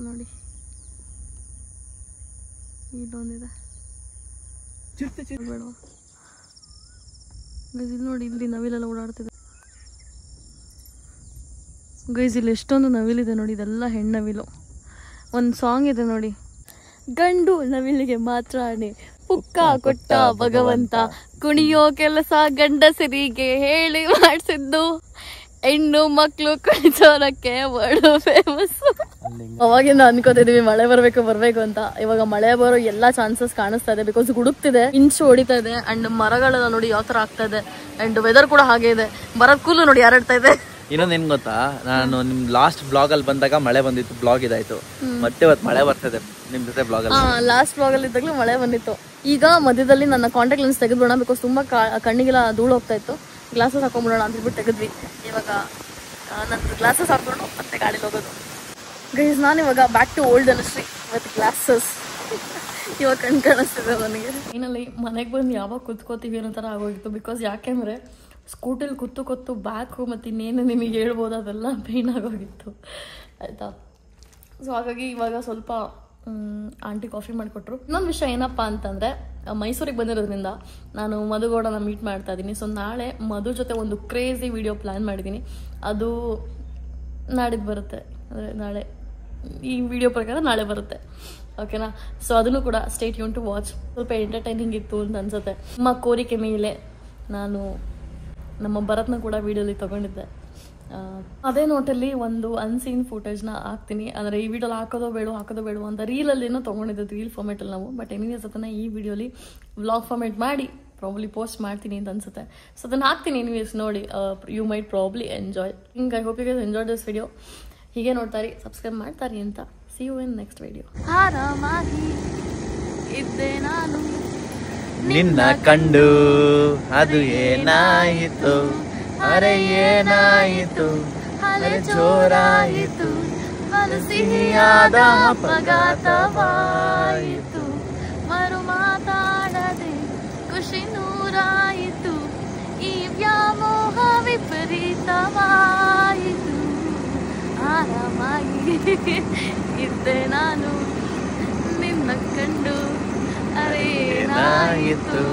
ನೋಡಿ. ಇಲ್ಲೊಂದಿದೆ ಬೇಡವಾ ಗೈಸ್? ಇಲ್ಲಿ ನೋಡಿ, ಇಲ್ಲಿ ನವಿಲೆಲ್ಲ ಓಡಾಡ್ತಿದೆ ಗೈಸ್. ಇಲ್ಲಿ ಎಷ್ಟೊಂದು ನವಿಲಿದೆ ನೋಡಿ. ಇದೆಲ್ಲ ಹೆಣ್ಣವಿಲು. ಒಂದು ಸಾಂಗ್ ಇದೆ ನೋಡಿ, ಗಂಡು ನವಿಲಿಗೆ ಮಾತ್ರ ಪುಕ್ಕ ಕೊಟ್ಟ ಭಗವಂತ, ಕುಣಿಯೋ ಕೆಲಸ ಗಂಡಸರಿಗೆ ಹೇಳಿ ಮಾಡಿಸಿದ್ದು, ಹೆಣ್ಣು ಮಕ್ಕಳು ಕುಣಿಸೋರಕ್ಕೆ ವರ್ಲ್ಡ್ ಫೇಮಸ್. ಅವಾಗಿಂದ ಅನ್ಕೋತಿದೀವಿ ಮಳೆ ಬರ್ಬೇಕು ಅಂತ. ಇವಾಗ ಮಳೆ ಬರೋ ಎಲ್ಲಾ ಚಾನ್ಸಸ್ ಕಾಣಿಸ್ತಾ ಇದೆ. ಬಿಕಾಸ್ ಗುಡುಕ್ತಿದೆ, ಇಂಚು ಹೊಡಿತಾ ಇದೆ. ಅಂಡ್ ಮರಗಳೆಲ್ಲ ನೋಡಿ ಯಾವ ತರ ಆಗ್ತಾ ಇದೆ. ಅಂಡ್ ವೆದರ್ ಕೂಡ ಹಾಗೆ ಇದೆ. ಬರೋದ್ ಕೂಲು ನೋಡಿ ಯಾರಾಡ್ತಾ ಇದೆ. ಇನ್ನೊಂದ್ ಏನ್ ಗೊತ್ತಾ, ನಾನು ನಿಮ್ ಲಾಸ್ಟ್ ಬ್ಲಾಗ್ ಅಲ್ಲಿ ಬಂದಾಗ ಮಳೆ ಬಂದಿತ್ತು, ಬ್ಲಾಗ್ ಇದಾಯ್ತು. ಮತ್ತೆ ಇವತ್ತು ಮಳೆ ಬರ್ತದೆ ನಿಮ್ ಜೊತೆ ಬ್ಲಾಗ್ ಅಲ್ಲಿ. ಲಾಸ್ಟ್ ಬ್ಲಾಗ್ ಅಲ್ಲಿ ಇದ್ದಾಗಲೂ ಮಳೆ ಬಂದಿತ್ತು. ಈಗ ಮಧ್ಯದಲ್ಲಿ ನನ್ನ ಕಾಂಟ್ಯಾಕ್ಟ್ ಲೆನ್ಸ್ ತೆಗೆದ್ಬಿಡೋಣ. ಬಿಕಾಸ್ ತುಂಬಾ ಕಣ್ಣಿಗೆಲ್ಲ ಧೂಳು ಹೋಗ್ತಾ ಇತ್ತು. ಗ್ಲಾಸಸ್ ಹಾಕೊಂಡ್ಬಿಡೋಣ ಅಂತ ಹೇಳ್ಬಿಟ್ಟು ತೆಗೆದ್ವಿ. ಇವಾಗ ನಂದು ಗ್ಲಾಸಸ್ ಹಾಕೊಂಡು ಮತ್ತೆ ಗಾಡಿಲಿ ಹೋಗೋದು ಗೈಸ್. ನಾನು ಇವಾಗ back to old Dhanushree with glasses. ಇವಾಗ ಕಣ್ ಕಾಣಿಸ್ತಿದೆ ನನಗೆ. ಫೈನಲಿ ಮನೆಗೆ ಬಂದು ಯಾವಾಗ ಕುತ್ಕೋತೀವಿ ಅನ್ನೋ ಥರ ಆಗೋಗಿತ್ತು. ಬಿಕಾಸ್ ಯಾಕೆಂದರೆ ಸ್ಕೂಟಲ್ಲಿ ಕೂತು ಬ್ಯಾಕು ಮತ್ತು ಇನ್ನೇನು ನಿಮಗೆ ಹೇಳ್ಬೋದು ಅದೆಲ್ಲ ಪೇಯ್ನ್ ಆಗೋಗಿತ್ತು ಆಯಿತಾ. ಸೊ ಹಾಗಾಗಿ ಇವಾಗ ಸ್ವಲ್ಪ ಆಂಟಿ ಕಾಫಿ ಮಾಡಿಕೊಟ್ರು. ಇನ್ನೊಂದು ವಿಷಯ ಏನಪ್ಪ ಅಂತಂದರೆ, ಮೈಸೂರಿಗೆ ಬಂದಿರೋದ್ರಿಂದ ನಾನು ಮಧುಗೌಡನ ಮೀಟ್ ಮಾಡ್ತಾ ಇದ್ದೀನಿ. ಸೊ ನಾಳೆ ಮಧು ಜೊತೆ ಒಂದು ಕ್ರೇಜಿ ವಿಡಿಯೋ ಪ್ಲ್ಯಾನ್ ಮಾಡಿದ್ದೀನಿ. ಅದು ನಾಡಿದ್ದು ಬರುತ್ತೆ, ಅಂದರೆ ನಾಳೆ ಈ ವಿಡಿಯೋ ಪ್ರಕಾರ ನಾಳೆ ಬರುತ್ತೆ. ಓಕೆನಾ? ಸೊ ಅದನ್ನು ಕೂಡ ಸ್ಟೇ ಟ್ಯೂನ್ ಟು ವಾಚ್. ಸ್ವಲ್ಪ ಎಂಟರ್ಟೈನಿಂಗ್ ಇತ್ತು ಅಂತ ಅನ್ಸುತ್ತೆ. ನಿಮ್ಮ ಕೋರಿಕೆ ಮೇಲೆ ನಾನು ನಮ್ಮ ಭರತ್ನ ಕೂಡ ವಿಡಿಯೋಲಿ ತೊಗೊಂಡಿದ್ದೆ. ಅದೇ ನೋಟಲ್ಲಿ ಒಂದು ಅನ್ಸೀನ್ ಫುಟೇಜ್ನ ಹಾಕ್ತೀನಿ. ಅಂದರೆ ಈ ವಿಡಿಯೋಲಿ ಹಾಕೋದೋ ಬೇಡ ಅಂತ ರೀಲಲ್ಲೇನೋ ತೊಗೊಂಡಿದ್ದು, ರೀಲ್ ಫಾರ್ಮೇಟಲ್ಲಿ ನಾವು. ಬಟ್ ಎನಿವೇಸ್ ಅದನ್ನು ಈ ವಿಡಿಯೋಲಿ ವ್ಲಾಗ್ ಫಾರ್ಮೇಟ್ ಮಾಡಿ ಪ್ರಾಬ್ಲಿ ಪೋಸ್ಟ್ ಮಾಡ್ತೀನಿ ಅಂತ ಅನ್ಸುತ್ತೆ. ಸೊ ಅದನ್ನು ಹಾಕ್ತೀನಿ. ಎನಿವೇಸ್ ನೋಡಿ, you might probably enjoy. I hope you guys enjoy this video. ಹೀಗೆ ನೋಡ್ತಾರಿ, ಸಬ್ಸ್ಕ್ರೈಬ್ ಮಾಡ್ತಾರಿ ಅಂತ. See you in next video. ಆರಾಮಾಗಿ ಇದ್ದೆ ನಾನು ನಿನ್ನ ಕಂಡು, ಅದು ಏನಾಯಿತು, ಅರೆ ಏನಾಯಿತು, ಅರೆ ಜೋರಾಯಿತು, ಅದು ಸಿಹಿಯಾದ ಅಪಘಾತವಾಯಿತು, ಮರು ಮಾತಾಡದೆ ಖುಷಿ ನೂರಾಯಿತು, ಈ ವ್ಯಾಮೋಹ ವಿಪರೀತವಾಯಿತು. ಆರಾಮಾಗಿ ಇದ್ದೆ ನಾನು ನಿನ್ನ ಕಂಡು, ಅರೆ ಏನಾಯಿತು.